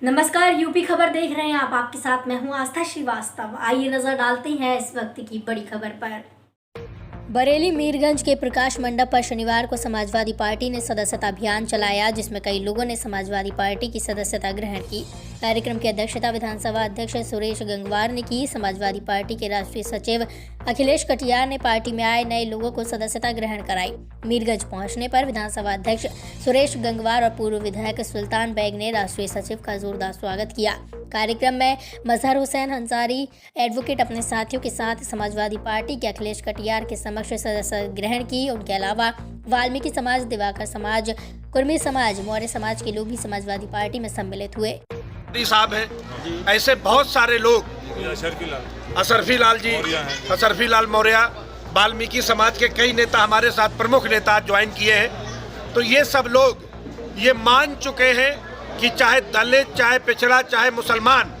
नमस्कार, यूपी खबर देख रहे हैं आप। आपके साथ मैं हूं आस्था श्रीवास्तव। आइए नजर डालते हैं इस वक्त की बड़ी खबर पर। बरेली मीरगंज के प्रकाश मंडप पर शनिवार को समाजवादी पार्टी ने सदस्यता अभियान चलाया, जिसमें कई लोगों ने समाजवादी पार्टी की सदस्यता ग्रहण की। कार्यक्रम की अध्यक्षता विधानसभा अध्यक्ष सुरेश गंगवार ने की। समाजवादी पार्टी के राष्ट्रीय सचिव अखिलेश कटियार ने पार्टी में आए नए लोगों को सदस्यता ग्रहण कराई। मीरगंज पहुंचने पर विधानसभा अध्यक्ष सुरेश गंगवार और पूर्व विधायक सुल्तान बेग ने राष्ट्रीय सचिव का जोरदार स्वागत किया। कार्यक्रम में मजहर हुसैन अंसारी एडवोकेट अपने साथियों के साथ समाजवादी पार्टी के अखिलेश कटियार के समक्ष सदस्यता ग्रहण की। उनके अलावा वाल्मीकि समाज, दिवाकर समाज, कुर्मी समाज, मौर्य समाज के लोग भी समाजवादी पार्टी में सम्मिलित हुए। साहब हैं, ऐसे बहुत सारे लोग, असरफी लाल मौर्य, वाल्मीकि समाज के कई नेता हमारे साथ प्रमुख नेता ज्वाइन किए हैं। तो ये सब लोग ये मान चुके हैं कि चाहे दलित, चाहे पिछड़ा, चाहे मुसलमान,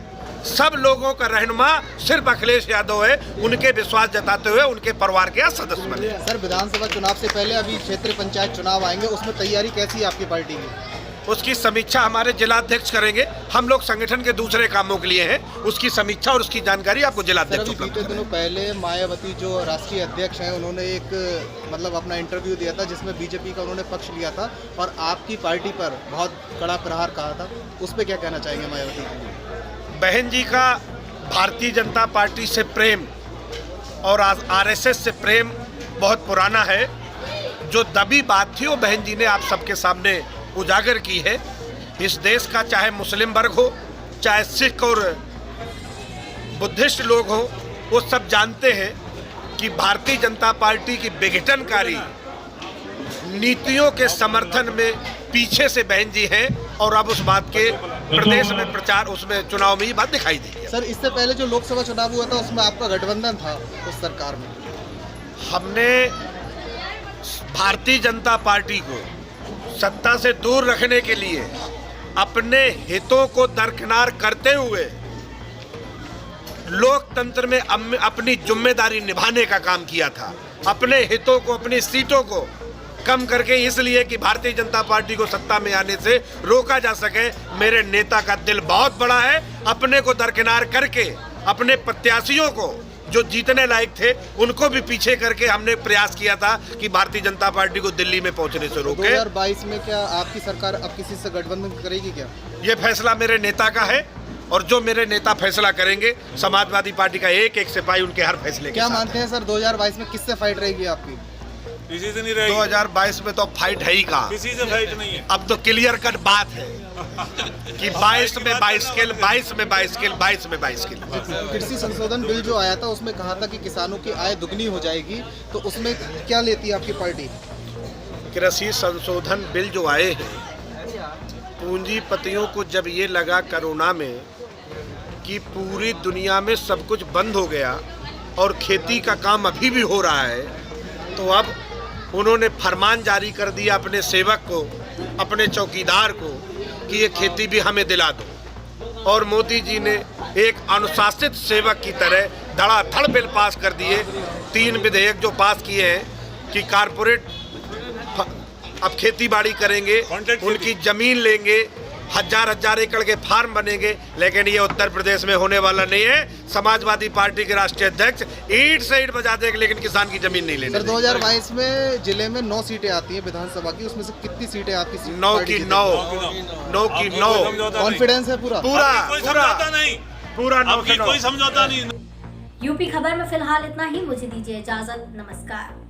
सब लोगों का रहनुमा सिर्फ अखिलेश यादव है। उनके विश्वास जताते हुए उनके परिवार के सदस्य बने। सर, विधानसभा चुनाव से पहले अभी क्षेत्रीय पंचायत चुनाव आएंगे, उसमें तैयारी कैसी है आपकी पार्टी की? उसकी समीक्षा हमारे जिलाध्यक्ष करेंगे। हम लोग संगठन के दूसरे कामों के लिए हैं, उसकी समीक्षा और उसकी जानकारी आपको जिलाध्यक्ष। बीते दिनों पहले मायावती जो राष्ट्रीय अध्यक्ष हैं, उन्होंने एक अपना इंटरव्यू दिया था जिसमें बीजेपी का उन्होंने पक्ष लिया था और आपकी पार्टी पर बहुत कड़ा प्रहार कहा था। उस पर क्या कहना चाहेंगे मायावती जी? बहन जी का भारतीय जनता पार्टी से प्रेम और आरएसएस से प्रेम बहुत पुराना है। जो दबी बात थी वो बहन जी ने आप सबके सामने उजागर की है। इस देश का चाहे मुस्लिम वर्ग हो, चाहे सिख और बुद्धिस्ट लोग हो, वो सब जानते हैं कि भारतीय जनता पार्टी की विघटनकारी नीतियों के समर्थन में पीछे से बहन जी हैं और अब उस बात के प्रदेश में प्रचार, उसमें चुनाव में ये बात दिखाई देगी। सर, इससे पहले जो लोकसभा चुनाव हुआ था उसमें आपका गठबंधन था उस सरकार में। हमने भारतीय जनता पार्टी को सत्ता से दूर रखने के लिए अपने हितों को दरकिनार करते हुए लोकतंत्र में अपनी जिम्मेदारी निभाने का काम किया था। अपने हितों को, अपनी सीटों को कम करके, इसलिए कि भारतीय जनता पार्टी को सत्ता में आने से रोका जा सके। मेरे नेता का दिल बहुत बड़ा है। अपने को दरकिनार करके अपने प्रत्याशियों को जो जीतने लायक थे उनको भी पीछे करके हमने प्रयास किया था कि भारतीय जनता पार्टी को दिल्ली में पहुंचने से रोके। 2022 में क्या आपकी सरकार अब किसी से गठबंधन करेगी क्या? ये फैसला मेरे नेता का है और जो मेरे नेता फैसला करेंगे, समाजवादी पार्टी का एक एक सिपाही उनके हर फैसले के साथ। क्या मानते हैं सर, 2022 में किससे फाइट रहेगी आपकी? किसी से नहीं रहेगी। 2022 में तो फाइट है ही कहाँ, किसी से फाइट नहीं है। अब तो क्लियर कट बात है कि 22 में 22 किल, 22 में 22 किल, 22 में 22 किल। कृषि संशोधन बिल जो आया था उसमें कहा था कि किसानों की आय दुगनी हो जाएगी, तो उसमें क्या लेती है आपकी पार्टी? कृषि संशोधन बिल जो आए हैं, पूंजीपतियों को जब ये लगा कोरोना में कि पूरी दुनिया में सब कुछ बंद हो गया और खेती का काम अभी भी हो रहा है, तो अब उन्होंने फरमान जारी कर दिया अपने सेवक को, अपने चौकीदार को कि ये खेती भी हमें दिला दो। और मोदी जी ने एक अनुशासित सेवक की तरह धड़ाधड़ बिल पास कर दिए। 3 विधेयक जो पास किए हैं कि कारपोरेट अब खेती बाड़ी करेंगे, उनकी जमीन लेंगे, हजार एकड़ के फार्म बनेंगे। लेकिन ये उत्तर प्रदेश में होने वाला नहीं है। समाजवादी पार्टी के राष्ट्रीय अध्यक्ष ईंट से ईंट बजा देंगे, लेकिन किसान की जमीन नहीं लेंगे। सर, 2022 में जिले में 9 सीटें आती हैं विधानसभा की, उसमें से कितनी सीटें आपकी? 9 की 9। कॉन्फिडेंस है पूरा? पूरा 9 कोई समझौता नहीं। यूपी खबर में फिलहाल इतना ही। मुझे दीजिए इजाजत। नमस्कार।